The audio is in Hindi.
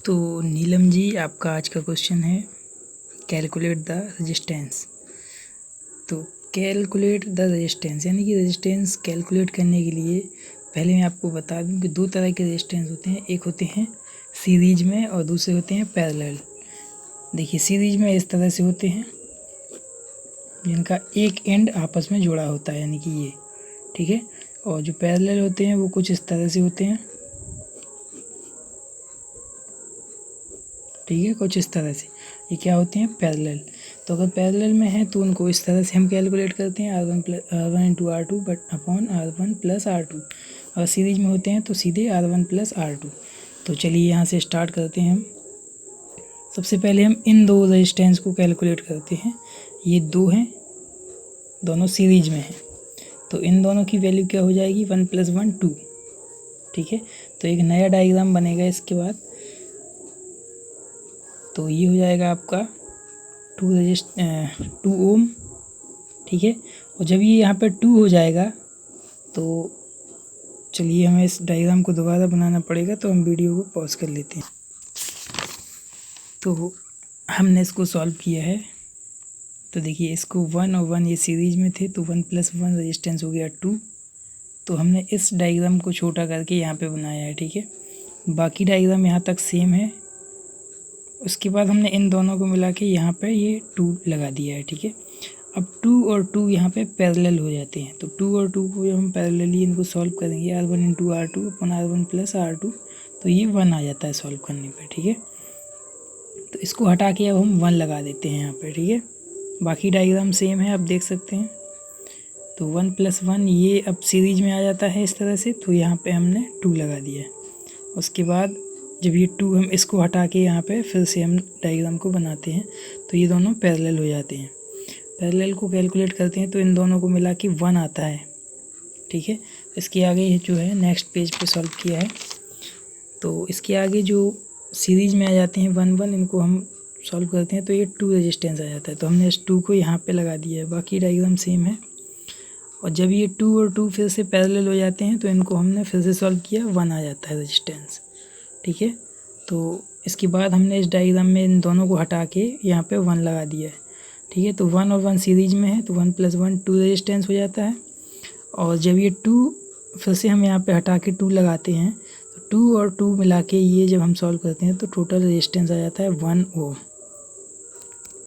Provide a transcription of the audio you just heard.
तो नीलम जी, आपका आज का क्वेश्चन है कैलकुलेट द रेजिस्टेंस। तो कैलकुलेट द रेजिस्टेंस यानी कि रेजिस्टेंस कैलकुलेट करने के लिए पहले मैं आपको बता दूं कि दो तरह के रेजिस्टेंस होते हैं। एक होते हैं सीरीज में और दूसरे होते हैं पैरेलल। देखिए, सीरीज में इस तरह से होते हैं जिनका एक एंड आपस में जुड़ा होता है, यानी कि ये, ठीक है। और जो पैरेलल होते हैं वो कुछ इस तरह से होते हैं, ठीक है, कुछ इस तरह से। ये क्या होते हैं? पैरेलल। तो अगर पैरेलल में है तो उनको इस तरह से हम कैलकुलेट करते हैं R1 into R2 but upon R1 plus R2। और सीरीज में होते हैं तो सीधे R1 प्लस R2। तो चलिए यहाँ से स्टार्ट करते हैं हम। सबसे पहले हम इन दो रेजिस्टेंस को कैलकुलेट करते हैं। ये दो हैं, दोनों सीरीज में हैं, तो इन दोनों की वैल्यू क्या हो जाएगी? 1 + 1 2, ठीक है। तो एक नया डायग्राम बनेगा इसके बाद। तो ये हो जाएगा आपका 2 ओम, ठीक है। और जब ये यहाँ पे 2 हो जाएगा तो चलिए हमें इस डायग्राम को दोबारा बनाना पड़ेगा, तो हम वीडियो को पॉज कर लेते हैं। तो हमने इसको सॉल्व किया है। तो देखिए, इसको 1 और 1 ये सीरीज में थे, तो 1 + 1 रेजिस्टेंस हो गया 2। तो हमने इस डायग्राम को छोटा करके यहाँ पे बनाया है, ठीक है। बाकी डायग्राम यहाँ तक सेम है। उसके बाद हमने इन दोनों को मिला के यहाँ पे ये 2 लगा दिया है, ठीक है। अब 2 और 2 यहाँ पे पैरेलल हो जाते हैं, तो 2 और 2 को जब हम पैरेलली इनको सॉल्व करेंगे, R1 into R2 upon R1 plus R2, तो ये 1 आ जाता है सॉल्व करने पे, ठीक है। तो इसको हटा के अब हम 1 लगा देते हैं यहाँ पे, ठीक है। बाकी डायग्राम सेम है, आप देख सकते हैं। तो 1 + 1 ये अब सीरीज में आ जाता है इस तरह से, तो यहाँ पे हमने 2 लगा दिया है। उसके बाद जब ये 2 हम इसको हटा के यहाँ पे फिर से हम डायग्राम को बनाते हैं, तो ये दोनों पैरेलल हो जाते हैं। पैरेलल को कैलकुलेट करते हैं तो इन दोनों को मिला के 1 आता है, ठीक है। इसके आगे ये जो है नेक्स्ट पेज पे सॉल्व किया है। तो इसके आगे जो सीरीज में आ जाते हैं 1 1, इनको हम सॉल्व करते हैं तो ये 2 रेजिस्टेंस आ जाता है, तो हमने इस 2 को यहाँ पे लगा दिया है। बाकी डायग्राम सेम है। और जब ये 2 और 2 फिर से पैरेलल हो जाते हैं तो इनको हमने फिर से सॉल्व किया, 1 आ जाता है रेजिस्टेंस, ठीक है। तो इसके बाद हमने इस डायग्राम में इन दोनों को हटा के यहाँ पे 1 लगा दिया है, ठीक है। तो 1 और 1 सीरीज में है, तो 1 + 1 2 रेजिस्टेंस हो जाता है। और जब ये 2 फिर से हम यहाँ पे हटा के 2 लगाते हैं, तो 2 और 2 मिला के ये जब हम सॉल्व करते हैं तो टोटल रेजिस्टेंस आ जाता है 1 ओम।